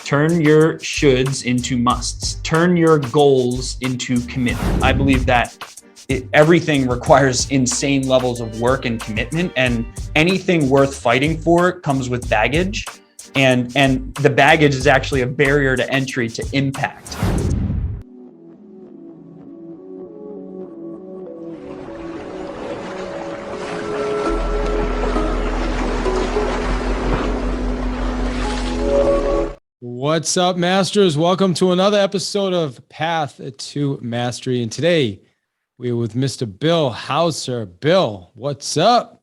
Turn your shoulds into musts. Turn your goals into commitment. I believe that everything requires insane levels of work and commitment, and anything worth fighting for comes with baggage. And the baggage is actually a barrier to entry to impact. What's up, masters? Welcome to another episode of Path to Mastery. And today we're with Mr. Bill Hauser. Bill, what's up?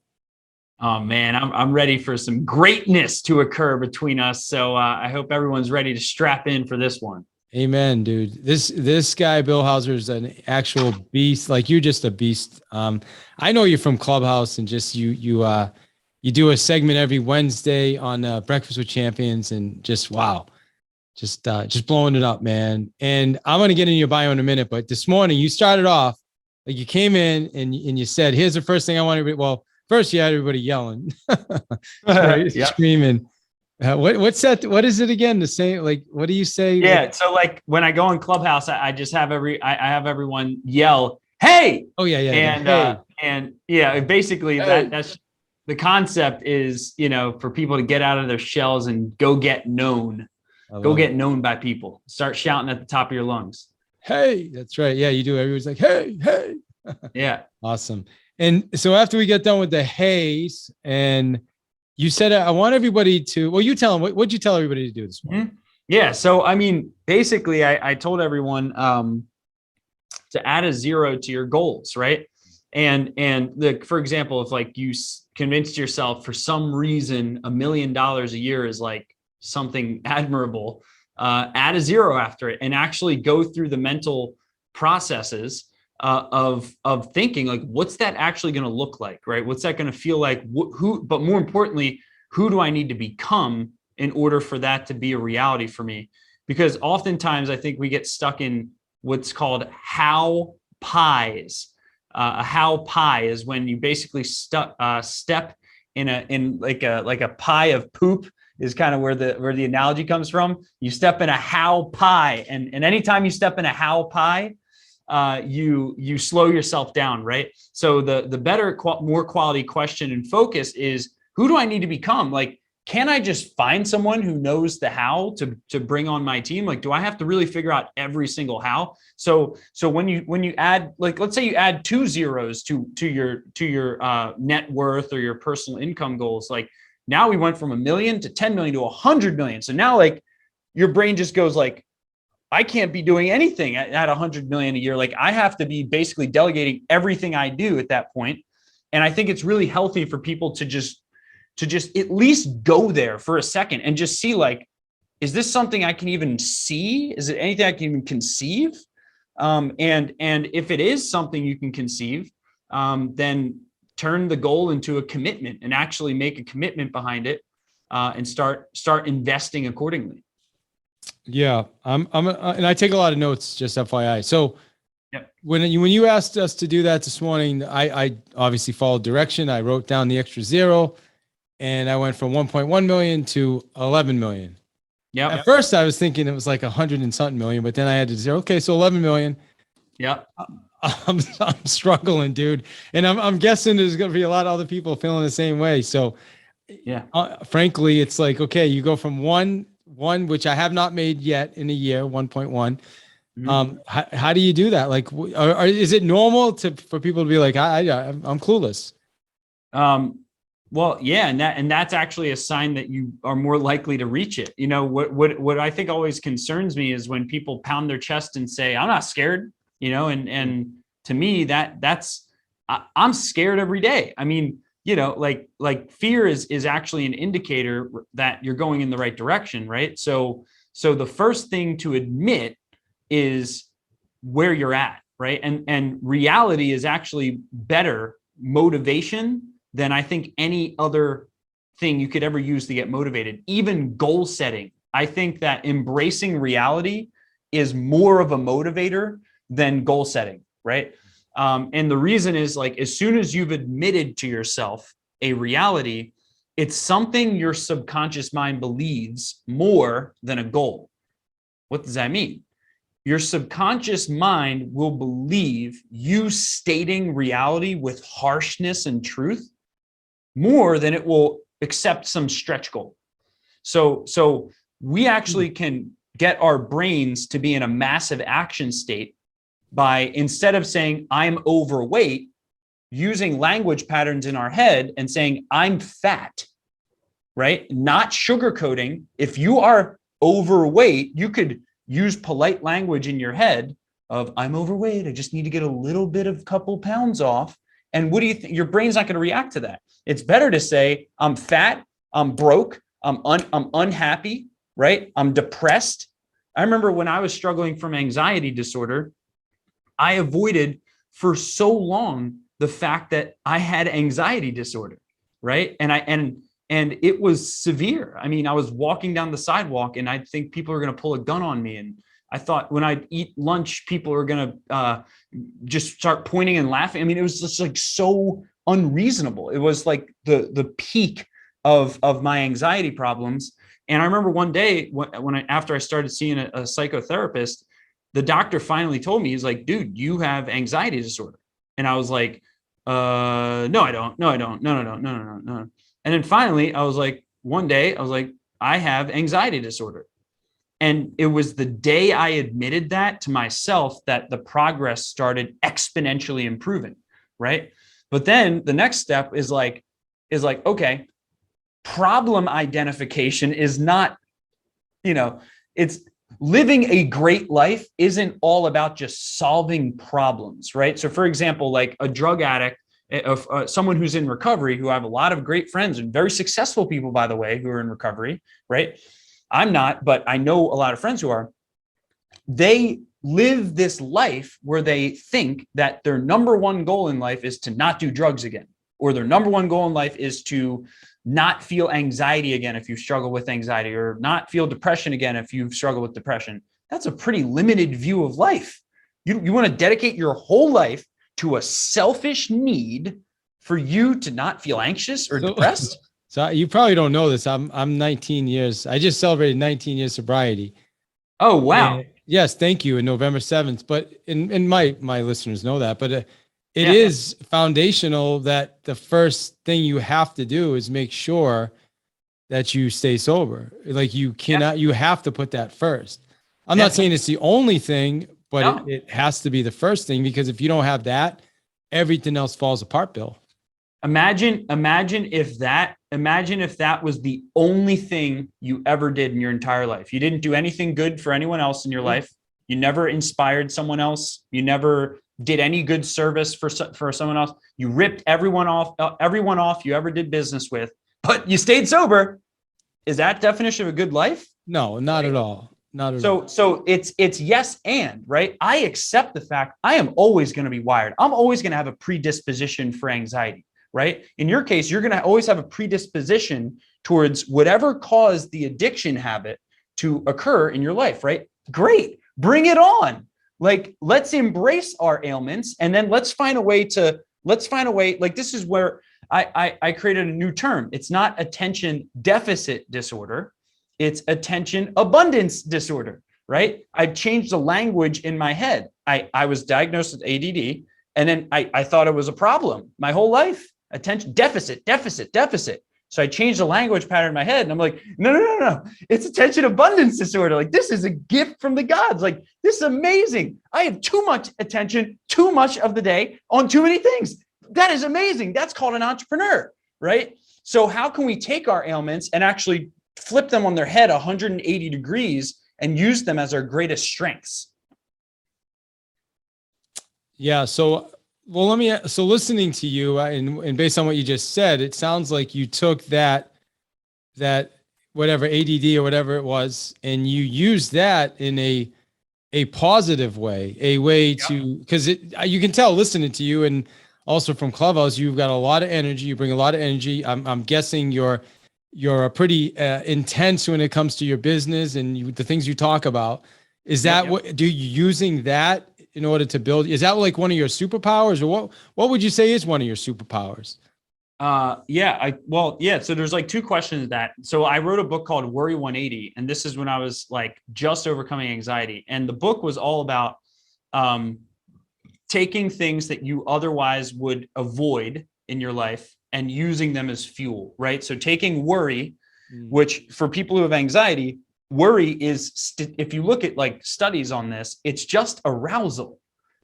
Oh man, I'm ready for some greatness to occur between us. So I hope everyone's ready to strap in for this one. Amen, dude. This guy, Bill Hauser, is an actual beast. Like, you're just a beast. I know you from Clubhouse, and just you do a segment every Wednesday on Breakfast with Champions, and just wow. Just blowing it up, man. And I'm going to get in your bio in a minute, but this morning you started off, like, you came in and you said, here's the first thing I want to read. Well, first you had everybody yelling, screaming. What's that? What is it again? The same, like, what do you say? Yeah. So like when I go on Clubhouse, I just have I have everyone yell, "Hey!" Oh yeah. And, hey. And yeah, basically hey. That's the concept is, for people to get out of their shells and go get known. Go get known by people. Start shouting at the top of your lungs. Hey, that's right. Yeah, you do. Everyone's like, hey, hey. Yeah. Awesome. And so after we get done with the hays, and you said, I want everybody to, well, you tell them, what'd you tell everybody to do this morning? Mm-hmm. Yeah. So, I mean, basically I told everyone to add a 0 to your goals, right? And for example, if like you convinced yourself for some reason $1 million a year is like something admirable, add a 0 after it and actually go through the mental processes of thinking, like, what's that actually going to look like, right? What's that going to feel like? But more importantly, who do I need to become in order for that to be a reality for me? Because oftentimes I think we get stuck in what's called how pies. A how pie is when you basically step in like a pie of poop, is kind of where the analogy comes from. You step in a how pie, and anytime you step in a how pie, you slow yourself down, right? So the better, more quality question and focus is, who do I need to become? Like, can I just find someone who knows the how to bring on my team? Like, do I have to really figure out every single how? So when you add, like, let's say you add 2 zeros to your net worth or your personal income goals, like, now we went from 1 million to 10 million to 100 million. So now, like, your brain just goes like, I can't be doing anything at 100 million a year. Like, I have to be basically delegating everything I do at that point. And I think it's really healthy for people to just at least go there for a second and just see, like, is this something I can even see? Is it anything I can even conceive? And if it is something you can conceive, then turn the goal into a commitment and actually make a commitment behind it, and start investing accordingly. Yeah, and I take a lot of notes, just FYI. So yep. when you asked us to do that this morning, I obviously followed direction. I wrote down the extra 0, and I went from 1.1 million to 11 million. Yeah. At first I was thinking it was like 100 and something million, but then I had to 0. Okay, so 11 million. Yeah. I'm struggling, dude. And I'm guessing there's going to be a lot of other people feeling the same way. So yeah, frankly, it's like, okay, you go from one, which I have not made yet in a year, 1.1. Mm-hmm. How do you do that? Like, is it normal for people to be like, I'm clueless? Well, yeah. And that's actually a sign that you are more likely to reach it. What I think always concerns me is when people pound their chest and say, I'm not scared. And to me, that's I'm scared every day. I mean, like fear is actually an indicator that you're going in the right direction, right? So the first thing to admit is where you're at, right? And reality is actually better motivation than I think any other thing you could ever use to get motivated. Even goal setting. I think that embracing reality is more of a motivator than goal setting, right? And the reason is, like, as soon as you've admitted to yourself a reality, It's something your subconscious mind believes more than a goal. What does that mean? Your subconscious mind will believe you stating reality with harshness and truth more than it will accept some stretch goal. So we actually can get our brains to be in a massive action state by, instead of saying I'm overweight, using language patterns in our head and saying I'm fat, right? Not sugarcoating. If you are overweight, you could use polite language in your head of I'm overweight. I just need to get a little bit of couple pounds off. And what do you think? Your brain's not going to react to that. It's better to say I'm fat, I'm broke, I'm unhappy, right? I'm depressed. I remember when I was struggling from anxiety disorder, I avoided for so long the fact that I had anxiety disorder, right? And it was severe. I mean, I was walking down the sidewalk and I think people are going to pull a gun on me. And I thought when I eat lunch, people are going to just start pointing and laughing. I mean, it was just like so unreasonable. It was like the peak of my anxiety problems. And I remember one day after I started seeing a psychotherapist, the doctor finally told me, he's like, dude, you have anxiety disorder. And I was like, no, I don't. No, I don't. No. And then finally, I was like, one day, I was like, I have anxiety disorder. And it was the day I admitted that to myself that the progress started exponentially improving, right? But then the next step is like, okay, problem identification is not, it's living a great life isn't all about just solving problems, right? So for example, like a drug addict, someone who's in recovery, who I have a lot of great friends and very successful people, by the way, who are in recovery, right? I'm not, but I know a lot of friends who are. They live this life where they think that their number one goal in life is to not do drugs again, or their number one goal in life is to not feel anxiety again if you struggle with anxiety, or not feel depression again if you struggle with depression. That's a pretty limited view of life. You want to dedicate your whole life to a selfish need for you to not feel anxious or depressed? So you probably don't know this. I'm 19 years. I just celebrated 19 years sobriety. Oh, wow. And yes. Thank you. In November 7th. But my listeners know that, but it is foundational that the first thing you have to do is make sure that you stay sober. Like you cannot, you have to put that first. I'm not saying it's the only thing, but it has to be the first thing, because if you don't have that, everything else falls apart, Bill. Imagine if that was the only thing you ever did in your entire life. You didn't do anything good for anyone else in your life. You never inspired someone else. You never did any good service for someone else. You ripped everyone off you ever did business with, but you stayed sober. Is that definition of a good life? No, not at all. Not at all. So it's yes and, right? I accept the fact I am always going to be wired. I'm always going to have a predisposition for anxiety, right? In your case, you're going to always have a predisposition towards whatever caused the addiction habit to occur in your life, right? Great. Bring it on. Like, let's embrace our ailments, and then let's find a way, like, this is where I created a new term. It's not attention deficit disorder. It's attention abundance disorder, right? I changed the language in my head. I was diagnosed with ADD, and then I thought it was a problem my whole life. Attention deficit. So I changed the language pattern in my head, and I'm like, no. It's attention abundance disorder. Like, this is a gift from the gods. Like, this is amazing. I have too much attention, too much of the day on too many things. That is amazing. That's called an entrepreneur, right? So how can we take our ailments and actually flip them on their head 180 degrees and use them as our greatest strengths? Yeah. So listening to you and based on what you just said, it sounds like you took that whatever ADD or whatever it was, and you used that in a positive way, a way to, because you can tell listening to you, and also from Clubhouse, you've got a lot of energy. You bring a lot of energy. I'm guessing you're pretty intense when it comes to your business and the things you talk about. Is that what you using that in order to build? Is that like one of your superpowers, or what would you say is one of your superpowers? Yeah. So there's like two questions to that. So I wrote a book called Worry 180, and this is when I was like just overcoming anxiety. And the book was all about um, taking things that you otherwise would avoid in your life and using them as fuel, right? So taking worry, which for people who have anxiety, worry is, if you look at like studies on this, it's just arousal.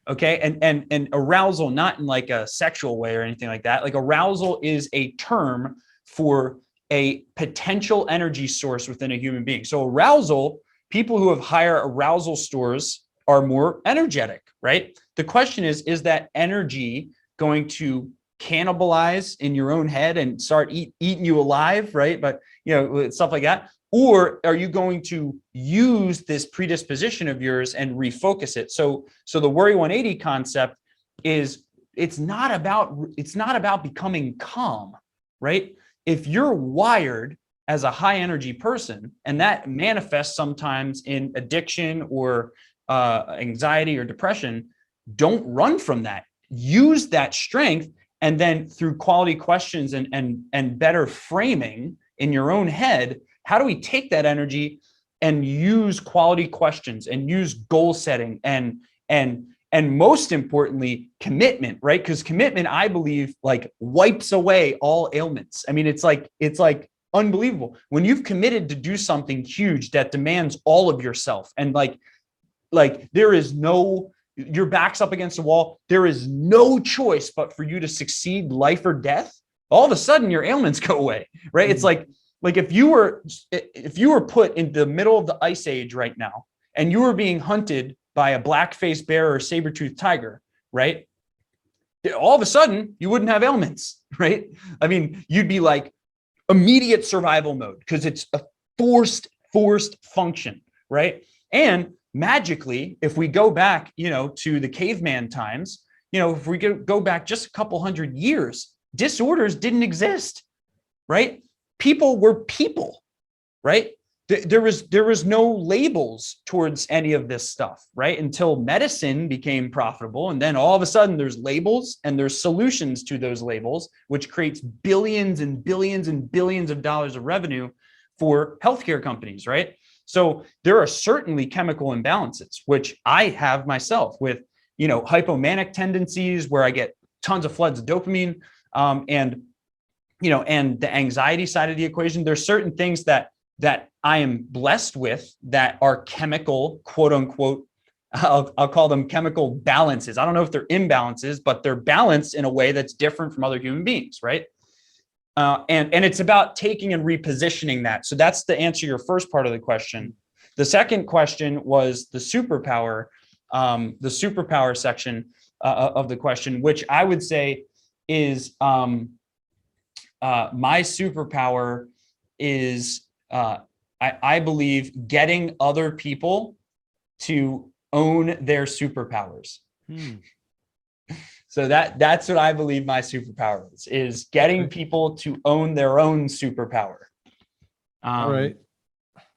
Okay. And arousal, not in like a sexual way or anything like that. Like arousal is a term for a potential energy source within a human being. So arousal, people who have higher arousal scores are more energetic, right? The question is that energy going to cannibalize in your own head and start eating you alive, right? But stuff like that. Or are you going to use this predisposition of yours and refocus it? So the Worry 180 concept is it's not about becoming calm, right? If you're wired as a high energy person, and that manifests sometimes in addiction or anxiety or depression, don't run from that. Use that strength, and then through quality questions and better framing in your own head, how do we take that energy and use quality questions and use goal setting and most importantly, commitment, right? Because commitment, I believe, like wipes away all ailments. I mean, it's like unbelievable when you've committed to do something huge that demands all of yourself, and like there is no, your back's up against the wall. There is no choice but for you to succeed, life or death. All of a sudden, your ailments go away, right? It's like if you were put in the middle of the ice age right now, and you were being hunted by a black-faced bear or saber-toothed tiger, right? All of a sudden, you wouldn't have ailments, right? I mean, you'd be like immediate survival mode because it's a forced function, right? And magically, if we go back, to the caveman times, if we go back just a couple hundred years, disorders didn't exist, right? People were people, right? There was no labels towards any of this stuff, right? Until medicine became profitable. And then all of a sudden there's labels and there's solutions to those labels, which creates billions and billions and billions of dollars of revenue for healthcare companies, right? So there are certainly chemical imbalances, which I have myself with, hypomanic tendencies where I get tons of floods of dopamine, and the anxiety side of the equation. There's certain things that I am blessed with that are chemical, quote unquote, I'll call them chemical balances. I don't know if they're imbalances, but they're balanced in a way that's different from other human beings, right? And it's about taking and repositioning that. So that's the answer to your first part of the question. The second question was the superpower section of the question, which I would say is my superpower is I believe getting other people to own their superpowers. So that's what I believe my superpower is getting people to own their own superpower. All right.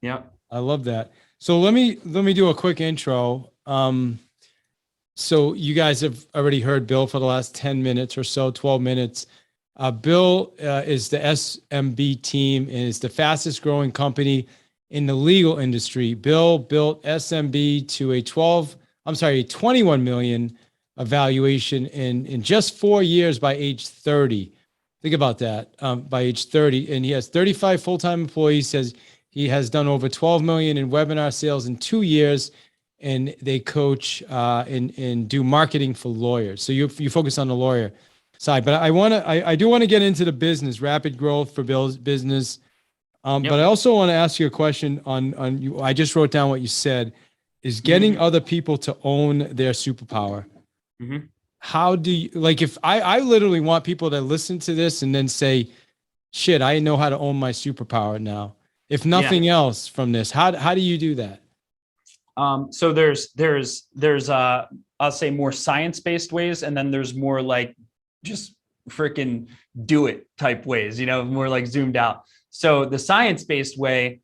Yeah. I love that. So let me do a quick intro. So you guys have already heard Bill for the last 10 minutes or so, 12 minutes. Bill is the SMB Team and is the fastest growing company in the legal industry. Bill built SMB to a 21 million valuation in just 4 years by age 30. Think about that, by age 30. And he has 35 full-time employees. Says he has done over 12 million in webinar sales in 2 years. And they coach and do marketing for lawyers. So you focus on the lawyer side, but I do want to get into the business, rapid growth for Bill's business. But I also want to ask you a question on you. I just wrote down what you said is getting other people to own their superpower. How do you, like, if I literally want people to listen to this and then say, shit, I know how to own my superpower now. If nothing else from this, how do you do that? So there's I'll say more science-based ways, and then there's more like just freaking do it type ways, more like zoomed out. So the science-based way,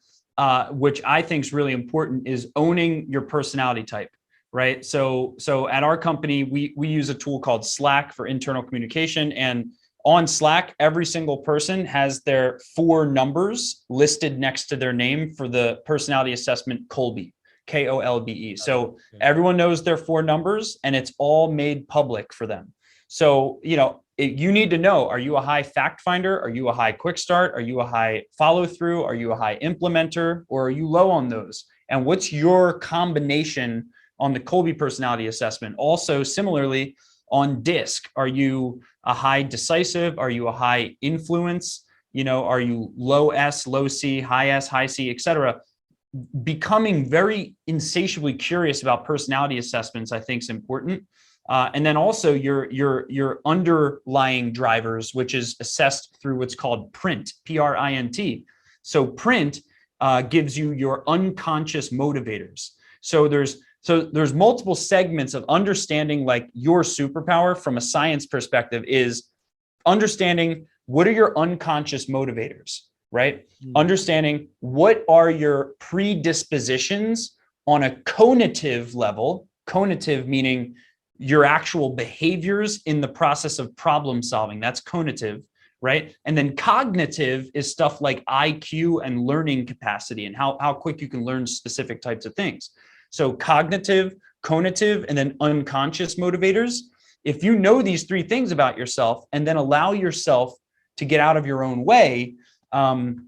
which I think is really important, is owning your personality type, right? So at our company, we use a tool called Slack for internal communication, and on Slack, every single person has their 4 numbers listed next to their name for the personality assessment Kolbe, Kolbe. So everyone knows their 4 numbers, and it's all made public for them. So, you need to know, are you a high fact finder? Are you a high quick start? Are you a high follow through? Are you a high implementer, or are you low on those? And what's your combination on the Kolbe personality assessment? Also, similarly, on DISC, are you a high decisive? Are you a high influence? Are you low S, low C, high S, high C, etc.? Becoming very insatiably curious about personality assessments, I think, is important. And then also your underlying drivers, which is assessed through what's called PRINT, PRINT. So PRINT gives you your unconscious motivators. So there's multiple segments of understanding, like your superpower from a science perspective is understanding what are your unconscious motivators, right? Understanding what are your predispositions on a cognitive level, cognitive meaning your actual behaviors in the process of problem solving. That's cognitive, right? And then cognitive is stuff like IQ and learning capacity and how quick you can learn specific types of things. So cognitive, cognitive, and then unconscious motivators. If you know these 3 things about yourself and then allow yourself to get out of your own way, the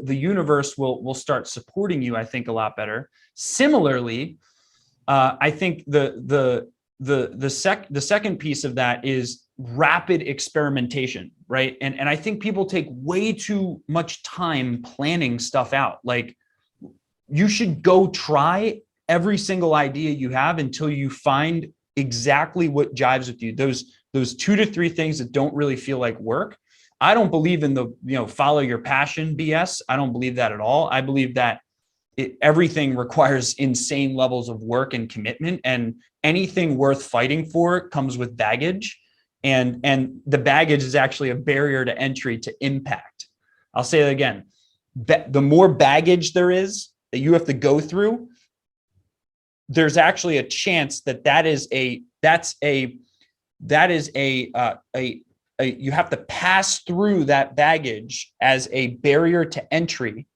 universe will start supporting you, I think, a lot better. Similarly, I think the second piece of that is rapid experimentation, right? And I think people take way too much time planning stuff out. Like, you should go try every single idea you have until you find exactly what jives with you. Those 2 to 3 things that don't really feel like work. I don't believe in the, follow your passion BS. I don't believe that at all. I believe that everything requires insane levels of work and commitment, and anything worth fighting for comes with baggage. And the baggage is actually a barrier to entry to impact. I'll say that again. The more baggage there is that you have to go through, there's actually a chance that you have to pass through that baggage as a barrier to entry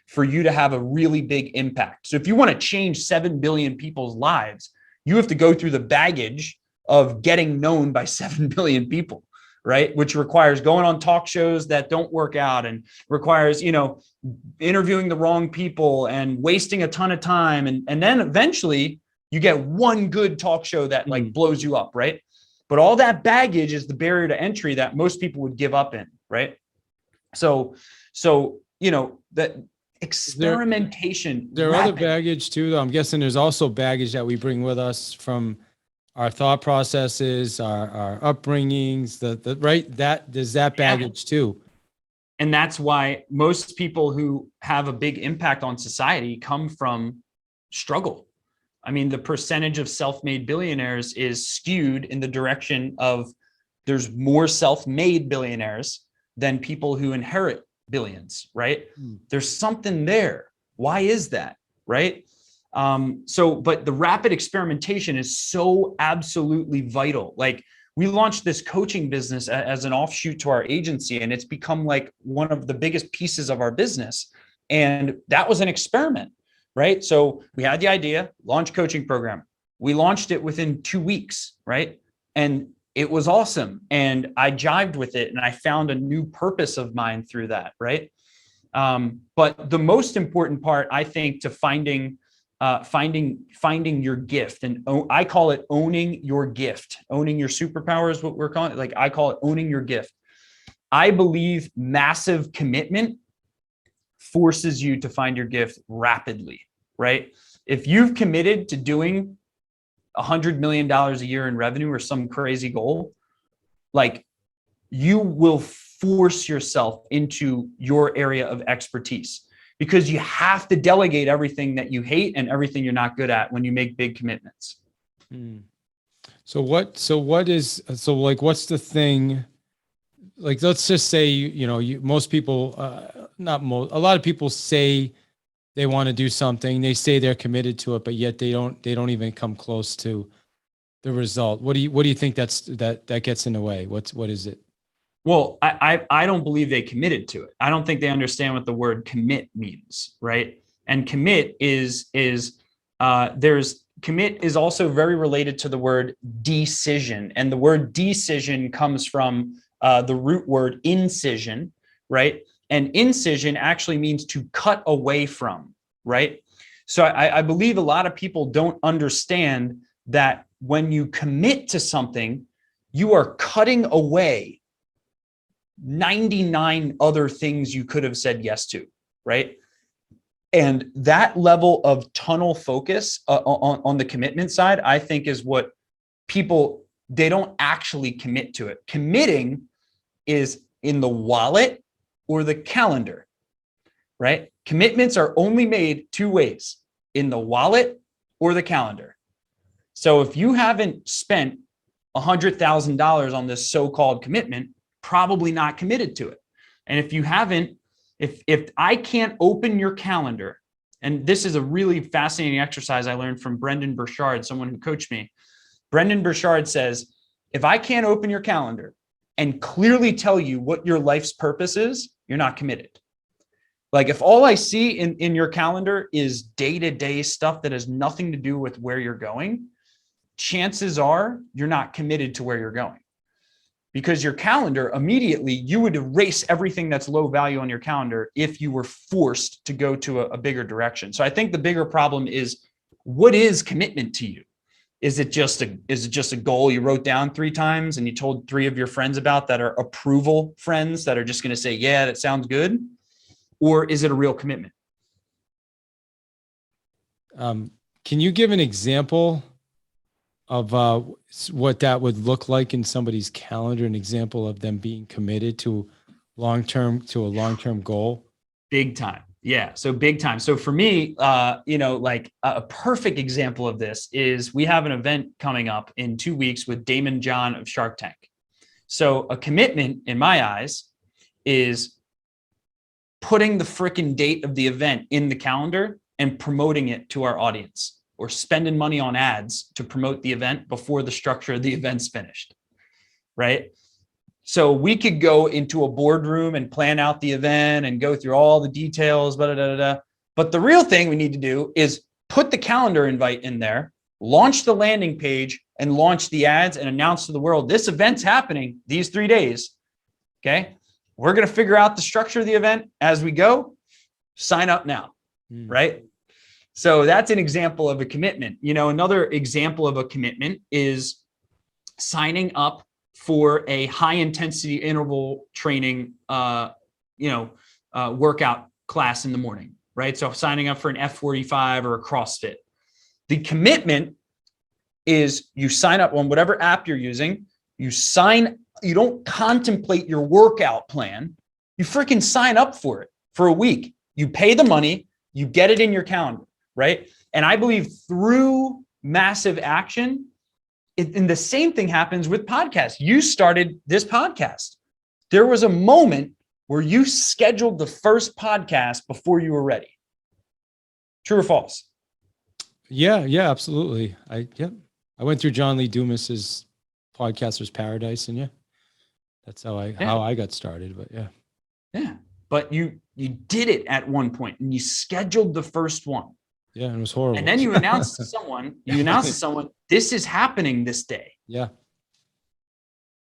for you to have a really big impact. So if you want to change 7 billion people's lives, you have to go through the baggage of getting known by 7 billion people, right? Which requires going on talk shows that don't work out, and requires, interviewing the wrong people and wasting a ton of time. And then eventually you get one good talk show that like blows you up, right? But all that baggage is the barrier to entry that most people would give up in, right? So that experimentation. There are other baggage too, though. I'm guessing there's also baggage that we bring with us from our thought processes, our upbringings, right? There's that baggage too. And that's why most people who have a big impact on society come from struggle. I mean, the percentage of self-made billionaires is skewed in the direction of there's more self-made billionaires than people who inherit billions, right? There's something there. Why is that, right? But the rapid experimentation is so absolutely vital. Like, we launched this coaching business as an offshoot to our agency, and it's become like one of the biggest pieces of our business. And that was an experiment, right? So we had the idea, launch coaching program. We launched it within 2 weeks, right? And it was awesome. And I jived with it, and I found a new purpose of mine through that, right? But the most important part, I think, to finding your gift, and I call it owning your gift. Owning your superpower is what we're calling it. Like, I call it owning your gift. I believe massive commitment forces you to find your gift rapidly, right? If you've committed to doing $100 million a year in revenue or some crazy goal, like, you will force yourself into your area of expertise, because you have to delegate everything that you hate and everything you're not good at when you make big commitments. So what's the thing? Like, let's just say, most people, a lot of people say they want to do something. They say they're committed to it, but yet they don't even come close to the result? What do you think that gets in the way? What is it? Well, I don't believe they committed to it. I don't think they understand what the word commit means, right? And commit commit is also very related to the word decision, and the word decision comes from the root word incision, right? And incision actually means to cut away from, right? So I believe a lot of people don't understand that when you commit to something, you are cutting away 99 other things you could have said yes to, right? And that level of tunnel focus on the commitment side, I think is what people, they don't actually commit to it. Committing is in the wallet or the calendar, right? Commitments are only made two ways, in the wallet or the calendar. So if you haven't spent $100,000 on this so-called commitment, probably not committed to it. And if you haven't, if I can't open your calendar, and this is a really fascinating exercise I learned from Brendan Burchard, someone who coached me. Brendan Burchard says, if I can't open your calendar and clearly tell you what your life's purpose is, you're not committed. Like if all I see in your calendar is day-to-day stuff that has nothing to do with where you're going, chances are you're not committed to where you're going. Because your calendar, immediately, you would erase everything that's low value on your calendar if you were forced to go to a bigger direction. So I think the bigger problem is, what is commitment to you? Is it just a goal you wrote down 3 times and you told 3 of your friends about that are approval friends that are just going to say, yeah, that sounds good? Or is it a real commitment? Can you give an example of what that would look like in somebody's calendar, an example of them being committed to a long-term goal? Big time. Yeah. So big time. So for me, like a perfect example of this is we have an event coming up in 2 weeks with Damon John of Shark Tank. So a commitment in my eyes is putting the freaking date of the event in the calendar and promoting it to our audience, or spending money on ads to promote the event before the structure of the event's finished, right? So we could go into a boardroom and plan out the event and go through all the details, but the real thing we need to do is put the calendar invite in there, launch the landing page, and launch the ads and announce to the world, this event's happening these 3 days, okay? We're gonna figure out the structure of the event as we go. Sign up now, right? So that's an example of a commitment. Another example of a commitment is signing up for a high intensity interval training, workout class in the morning, right? So signing up for an F45 or a CrossFit. The commitment is you sign up on whatever app you're using. You don't contemplate your workout plan. You freaking sign up for it for a week. You pay the money, you get it in your calendar. Right. And I believe through massive action, and the same thing happens with podcasts. You started this podcast. There was a moment where you scheduled the first podcast before you were ready. True or false? Yeah, absolutely. I went through John Lee Dumas's Podcaster's Paradise, and that's how I got started. But yeah. But you did it at one point, and you scheduled the first one. Yeah, and it was horrible. And then you announced to someone, this is happening this day. Yeah.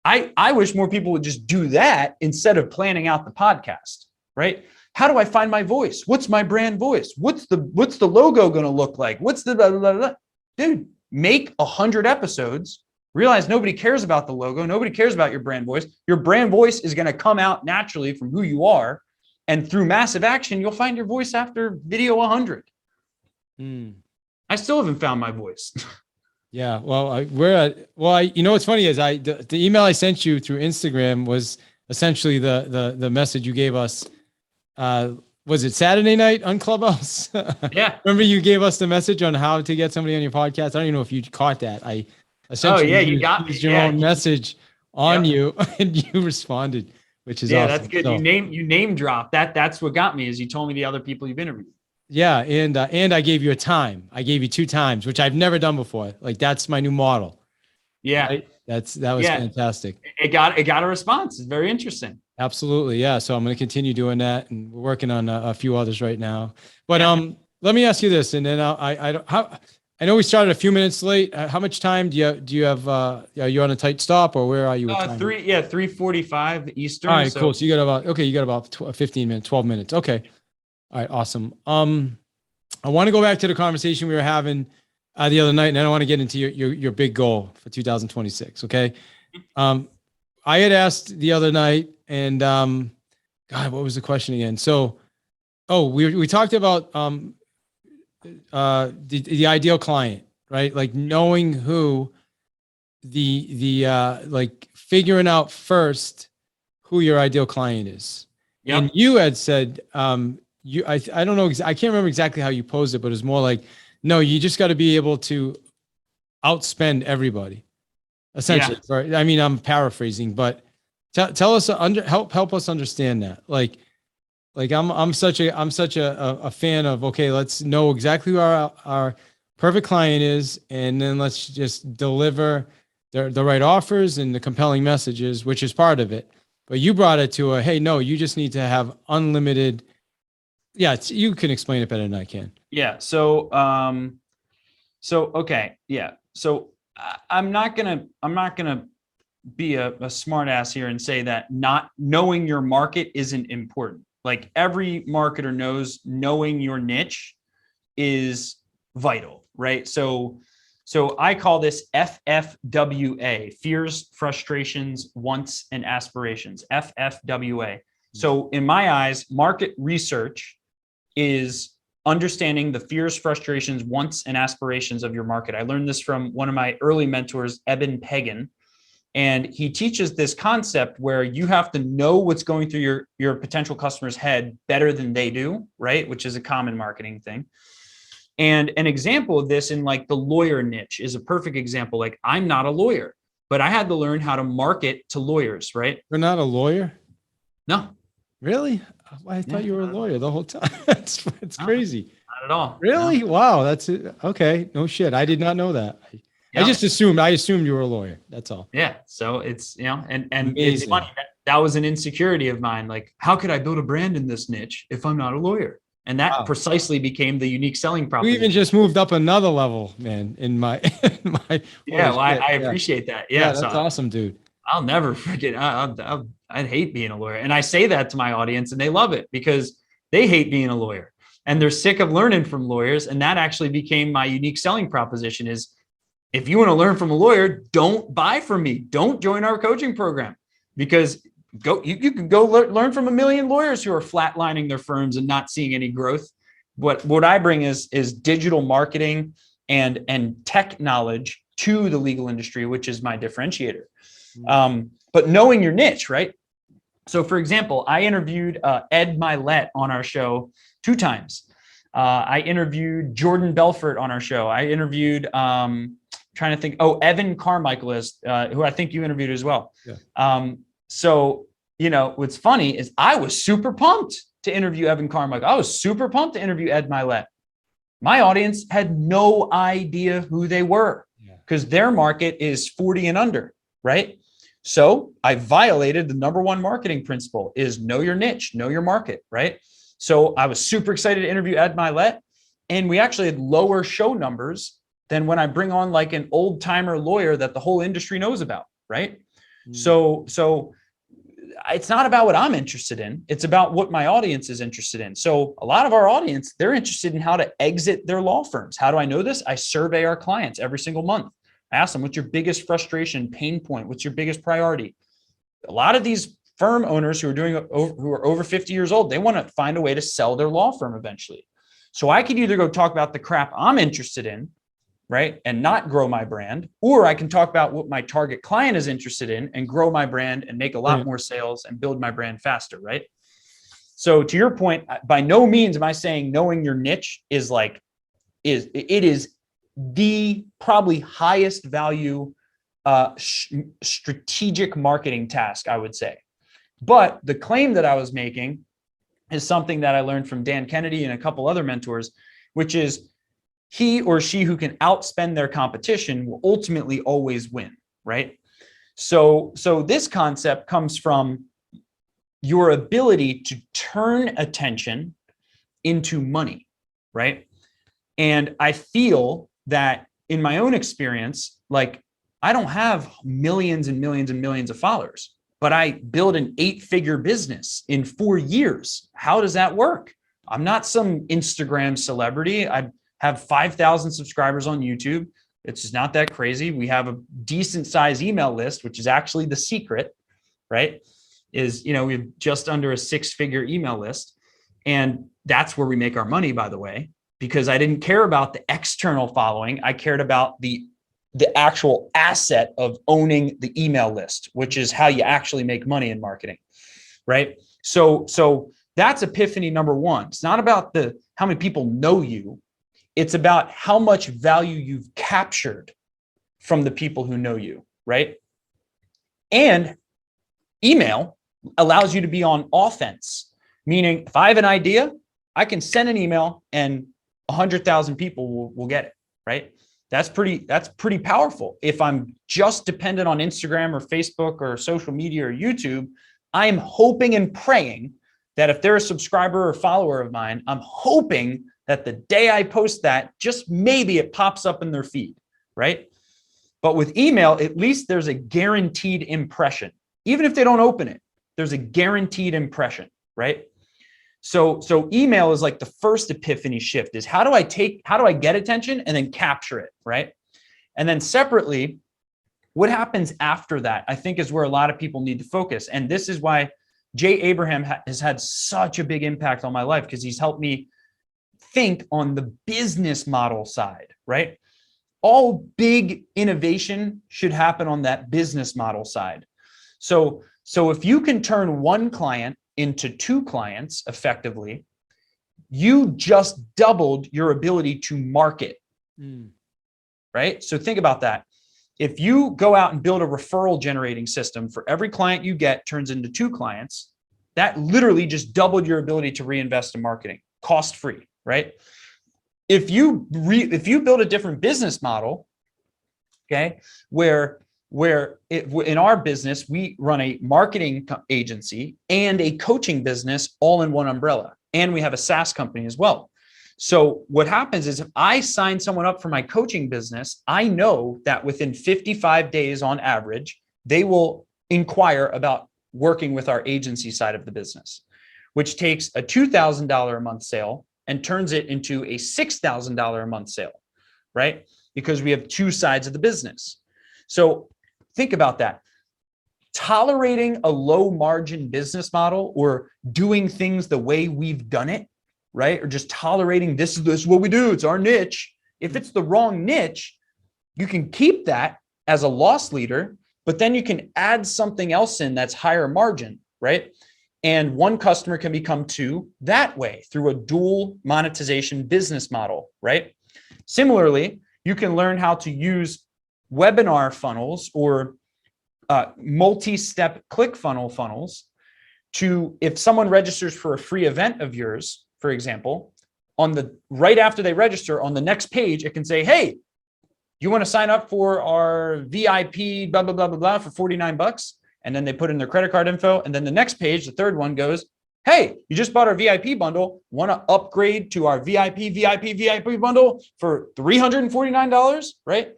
I wish more people would just do that instead of planning out the podcast, right? How do I find my voice? What's my brand voice? What's the logo going to look like? What's the blah, blah, blah? Dude, make 100 episodes, realize nobody cares about the logo. Nobody cares about your brand voice. Your brand voice is going to come out naturally from who you are. And through massive action, you'll find your voice after video 100. I still haven't found my voice. Yeah. Well, what's funny is the email I sent you through Instagram was essentially the message you gave us. Was it Saturday night on Clubhouse? Yeah. Remember you gave us the message on how to get somebody on your podcast. I don't even know if you caught that. I essentially you got me. Your own message on you, and you responded, which is awesome. That's good. So, you name dropped. That's what got me, is you told me the other people you've interviewed. Yeah, and I gave you a time. I gave you 2 times, which I've never done before. Like, that's my new model. Yeah. Right? That was fantastic. It got a response. It's very interesting. Absolutely. Yeah. So I'm going to continue doing that, and we're working on a few others right now. But let me ask you this, and then I know we started a few minutes late. How much time do you have? Are you on a tight stop, or where are you with time? 3:45 Eastern. All right, cool. So you got about 15 minutes, 12 minutes. Okay. All right, awesome. I want to go back to the conversation we were having the other night, and I don't want to get into your big goal for 2026. Okay. I had asked the other night, and God, what was the question again? So, we talked about the ideal client, right? Like knowing who like figuring out first who your ideal client is. Yep. And you had said, I don't know, I can't remember exactly how you posed it, but it's more like, no, you just got to be able to outspend everybody, essentially. Yeah. Right? I mean, I'm paraphrasing, but tell us, help us understand that. Like I'm such a fan of, okay, let's know exactly who our perfect client is, and then let's just deliver the right offers and the compelling messages, which is part of it. But you brought it to hey, no, you just need to have unlimited. Yeah, you can explain it better than I can. Yeah. So, okay. Yeah. So I'm not gonna be a smart ass here and say that not knowing your market isn't important. Like every marketer knows knowing your niche is vital, right? So I call this FFWA, fears, frustrations, wants, and aspirations, FFWA. So in my eyes, market research is understanding the fears, frustrations, wants, and aspirations of your market. I learned this from one of my early mentors, Eben Pagan. And he teaches this concept where you have to know what's going through your potential customer's head better than they do, right? Which is a common marketing thing. And an example of this in like the lawyer niche is a perfect example. Like I'm not a lawyer, but I had to learn how to market to lawyers, right? You're not a lawyer? No. Really? I thought you were a lawyer the whole time. It's crazy. Not at all. Really? No. Wow. That's it. Okay. No shit. I did not know that. I just assumed you were a lawyer. That's all. Yeah. So it's, and it's funny that was an insecurity of mine. Like, how could I build a brand in this niche if I'm not a lawyer? And that precisely became the unique selling proposition. You even just moved up another level, man, in my, yeah. Well, I appreciate that. Yeah. That's awesome, dude. I'll never forget. I'd hate being a lawyer. And I say that to my audience and they love it because they hate being a lawyer and they're sick of learning from lawyers. And that actually became my unique selling proposition is, if you want to learn from a lawyer, don't buy from me. Don't join our coaching program because you can go learn from a million lawyers who are flatlining their firms and not seeing any growth. What I bring is digital marketing and tech knowledge to the legal industry, which is my differentiator. But knowing your niche, right? So for example, I interviewed Ed Milet on our show 2 times. I interviewed Jordan Belfort on our show. I interviewed, trying to think. Evan Carmichael is who I think you interviewed as well. Yeah. So, what's funny is I was super pumped to interview Evan Carmichael. I was super pumped to interview Ed Milet. My audience had no idea who they were because their market is 40 and under, right? So I violated the #1 marketing principle is know your niche, know your market, right? So I was super excited to interview Ed Milet, and we actually had lower show numbers than when I bring on like an old timer lawyer that the whole industry knows about, right? So it's not about what I'm interested in. It's about what my audience is interested in. So a lot of our audience, they're interested in how to exit their law firms. How do I know this? I survey our clients every single month. I ask them, what's your biggest frustration, pain point? What's your biggest priority? A lot of these firm owners who are over 50 years old, they want to find a way to sell their law firm eventually. So I could either go talk about the crap I'm interested in, right, and not grow my brand, or I can talk about what my target client is interested in and grow my brand and make a lot more sales and build my brand faster, right? So to your point, by no means am I saying knowing your niche is the probably highest value strategic marketing task, I would say. But the claim that I was making is something that I learned from Dan Kennedy and a couple other mentors, which is he or she who can outspend their competition will ultimately always win. right? So this concept comes from your ability to turn attention into money, right? And I feel that in my own experience, like I don't have millions and millions and millions of followers, but I built an 8-figure business in 4 years. How does that work? I'm not some Instagram celebrity. I have 5,000 subscribers on YouTube. It's just not that crazy. We have a decent size email list, which is actually the secret, right? Is, you know, we have just under a 6-figure email list. And that's where we make our money, by the way, because I didn't care about the external following. I cared about the actual asset of owning the email list, which is how you actually make money in marketing, right? So that's epiphany number one. It's not about how many people know you. It's about how much value you've captured from the people who know you, right? And email allows you to be on offense, meaning if I have an idea, I can send an email and 100,000 people will get it, right? That's pretty powerful. If I'm just dependent on Instagram or Facebook or social media or YouTube, I'm hoping and praying that if they're a subscriber or follower of mine, I'm hoping that the day I post that, just maybe it pops up in their feed, right? But with email, at least there's a guaranteed impression. Even if they don't open it, there's a guaranteed impression, right? So email is like the first epiphany shift is how do I get attention and then capture it, right? And then separately, what happens after that, I think is where a lot of people need to focus. And this is why Jay Abraham has had such a big impact on my life, because he's helped me think on the business model side, right? All big innovation should happen on that business model side. So if you can turn one client into 2 clients effectively, you just doubled your ability to market, right? So think about that. If you go out and build a referral generating system for every client you get turns into 2 clients, that literally just doubled your ability to reinvest in marketing, cost-free, right? If you build a different business model, okay, where in our business, we run a marketing agency and a coaching business all in one umbrella. And we have a SaaS company as well. So what happens is if I sign someone up for my coaching business, I know that within 55 days on average, they will inquire about working with our agency side of the business, which takes a $2,000 a month sale and turns it into a $6,000 a month sale, right? Because we have 2 sides of the business. So think about that. Tolerating a low margin business model or doing things the way we've done it, right? Or just tolerating this is what we do. It's our niche. If it's the wrong niche, you can keep that as a loss leader, but then you can add something else in that's higher margin, right? And one customer can become 2 that way through a dual monetization business model, right? Similarly, you can learn how to use webinar funnels or multi-step ClickFunnels funnels to, if someone registers for a free event of yours, for example, right after they register on the next page, it can say, hey, you want to sign up for our VIP, blah, blah, blah, blah, blah for $49. And then they put in their credit card info. And then the next page, the third one goes, hey, you just bought our VIP bundle, want to upgrade to our VIP bundle for $349, right?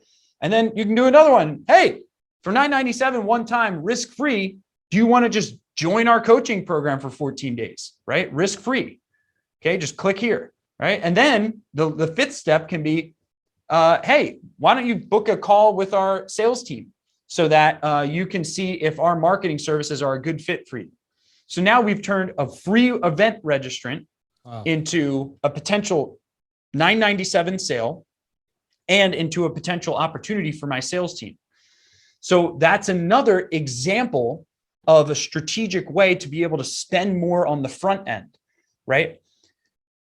And then you can do another one. Hey, for $997 one time, risk-free, do you want to just join our coaching program for 14 days, right? Risk-free. Okay, just click here, right? And then the 5th step can be, hey, why don't you book a call with our sales team so that you can see if our marketing services are a good fit for you. So now we've turned a free event registrant into a potential $997 sale and into a potential opportunity for my sales team. So that's another example of a strategic way to be able to spend more on the front end, right?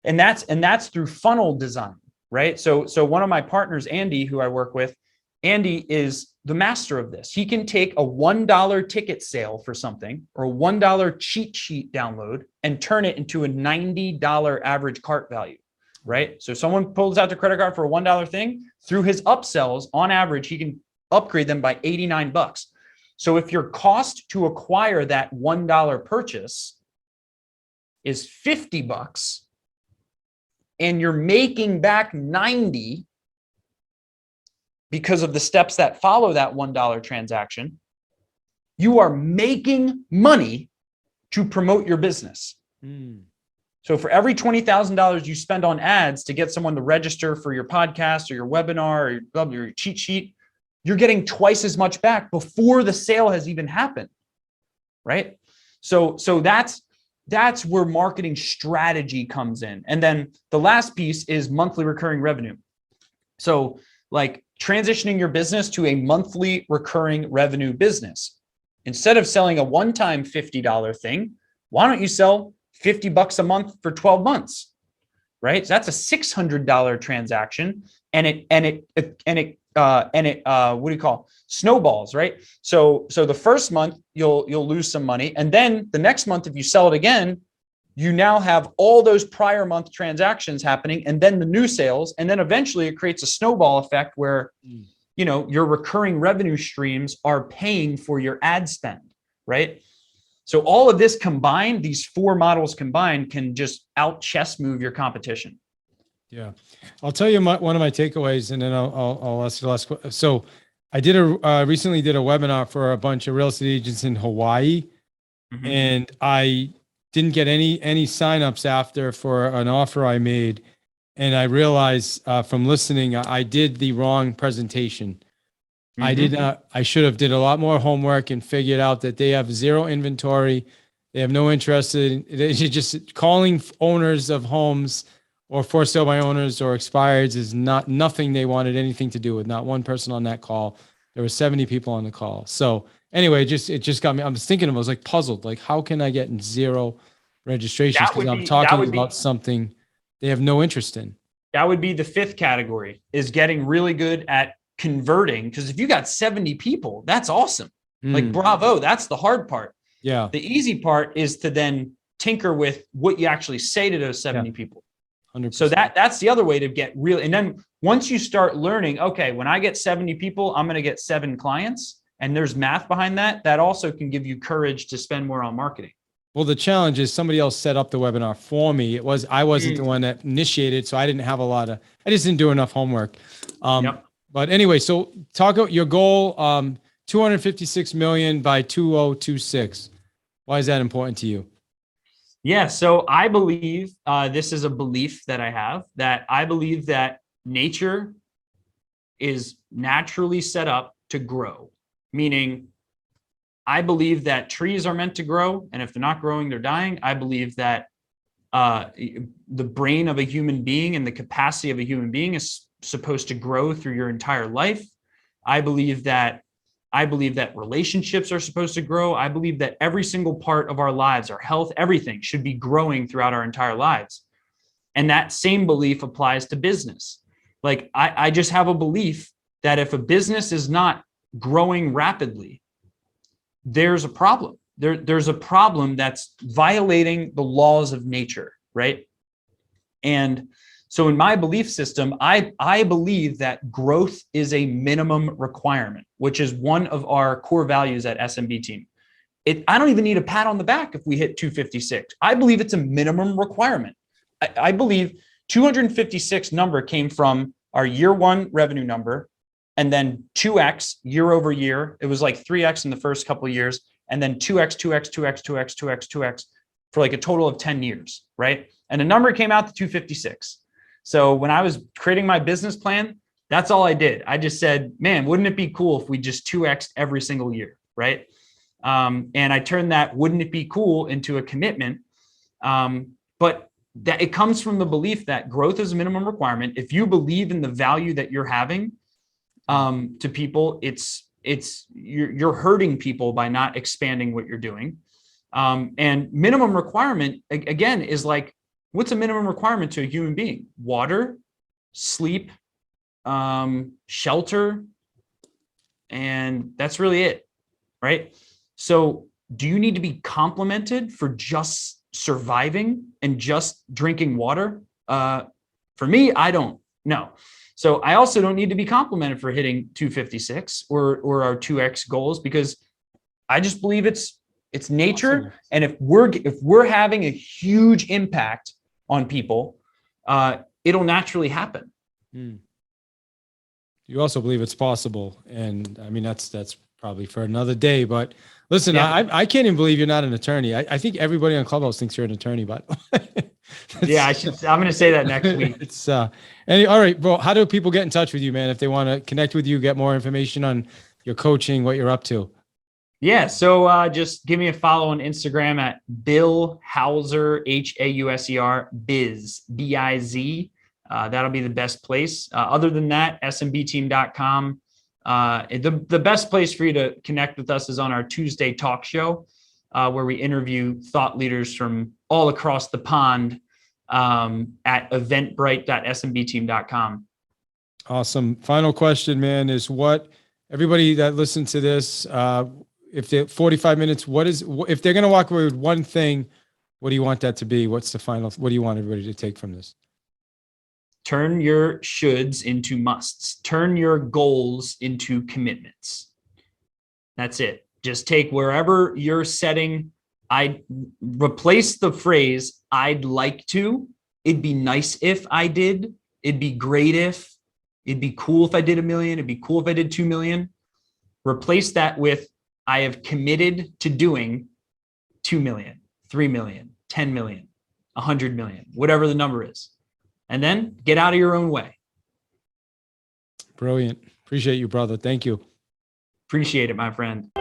And that's through funnel design, right? So one of my partners, Andy, who I work with, Andy is the master of this. He can take a $1 ticket sale for something or a $1 cheat sheet download and turn it into a $90 average cart value, right? So someone pulls out their credit card for a $1 thing, through his upsells, on average, he can upgrade them by $89. So if your cost to acquire that $1 purchase is $50 and you're making back 90 because of the steps that follow that $1 transaction, you are making money to promote your business. So for every $20,000 you spend on ads to get someone to register for your podcast or your webinar or your cheat sheet, you're getting twice as much back before the sale has even happened, right? So that's where marketing strategy comes in. And then the last piece is monthly recurring revenue. So like transitioning your business to a monthly recurring revenue business. Instead of selling a one-time $50 thing, why don't you sell $50 a month for 12 months, right? So that's a $600 transaction, and it what do you call snowballs, right? So the first month you'll lose some money, and then the next month if you sell it again, you now have all those prior month transactions happening, and then the new sales, and then eventually it creates a snowball effect where your recurring revenue streams are paying for your ad spend, right? So all of this combined, these four models combined, can just out chess move your competition. Yeah, I'll tell you one of my takeaways, and then I'll ask you the last question. So I recently did a webinar for a bunch of real estate agents in Hawaii, and I didn't get any signups after for an offer I made, and I realized from listening I did the wrong presentation. I should have did a lot more homework and figured out that they have zero inventory. They have no interest in, they're just calling owners of homes or for sale by owners or expireds is nothing they wanted anything to do with. Not one person on that call. There were 70 people on the call. So anyway, it just got me. I was thinking, I was like puzzled, like how can I get zero registrations? Because I'm talking about something they have no interest in. That would be the fifth category, is getting really good at converting. Because if you got 70 people, that's awesome. Like bravo, that's the hard part. Yeah. The easy part is to then tinker with what you actually say to those 70 people. 100%. So that's the other way to get real. And then once you start learning, okay, when I get 70 people, I'm going to get 7 clients, and there's math behind that, that also can give you courage to spend more on marketing. Well, the challenge is somebody else set up the webinar for me. I wasn't the one that initiated, so I didn't have I just didn't do enough homework. But anyway, so talk about your goal, 256 million by 2026. Why is that important to you? Yeah, so I believe this is a belief that I have, that I believe that nature is naturally set up to grow, meaning I believe that trees are meant to grow, and if they're not growing, they're dying. I believe that the brain of a human being and the capacity of a human being is supposed to grow through your entire life. I believe that relationships are supposed to grow. I believe that every single part of our lives, our health, everything should be growing throughout our entire lives. And that same belief applies to business. Like I just have a belief that if a business is not growing rapidly, there's a problem. There's a problem that's violating the laws of nature, right? And so in my belief system, I believe that growth is a minimum requirement, which is one of our core values at SMB Team. I don't even need a pat on the back if we hit 256. I believe it's a minimum requirement. I believe 256 number came from our year one revenue number, and then 2x year over year. It was like 3x in the first couple of years, and then 2x, 2x, 2x, 2x, 2x, 2x for like a total of 10 years, right? And the number came out to 256. So when I was creating my business plan, that's all I did. I just said, man, wouldn't it be cool if we just 2x'd every single year, right? And I turned that wouldn't it be cool into a commitment. But that it comes from the belief that growth is a minimum requirement. If you believe in the value that you're having to people, you're hurting people by not expanding what you're doing. And minimum requirement, again, is like, what's a minimum requirement to a human being? Water, sleep, shelter, and that's really it, right? So do you need to be complimented for just surviving and just drinking water? For me, I don't know. So I also don't need to be complimented for hitting 256 or our 2x goals, because I just believe it's nature. Awesome. And if we're having a huge impact on people, it'll naturally happen. You also believe it's possible. And I mean, that's probably for another day, but listen, Yeah. I can't even believe you're not an attorney. I think everybody on Clubhouse thinks you're an attorney, but Yeah, I'm going to say that next week. It's all right, bro. How do people get in touch with you, man? If they want to connect with you, get more information on your coaching, what you're up to. Yeah. So just give me a follow on Instagram at Bill Hauser, Hauser, Biz, BIZ. That'll be the best place. Other than that, SMBteam.com. The best place for you to connect with us is on our Tuesday talk show, where we interview thought leaders from all across the pond at eventbrite.smbteam.com. Awesome. Final question, man, is what everybody that listens to this, if they're 45 minutes, if they're going to walk away with one thing, what do you want that to be? What do you want everybody to take from this? Turn your shoulds into musts. Turn your goals into commitments. That's it. Just take wherever you're setting. I replace the phrase, I'd like to. It'd be nice if I did. It'd be great if. It'd be cool if I did 1 million. It'd be cool if I did 2 million. Replace that with, I have committed to doing 2 million, 3 million, 10 million, 100 million, whatever the number is. And then get out of your own way. Brilliant. Appreciate you, brother. Thank you. Appreciate it, my friend.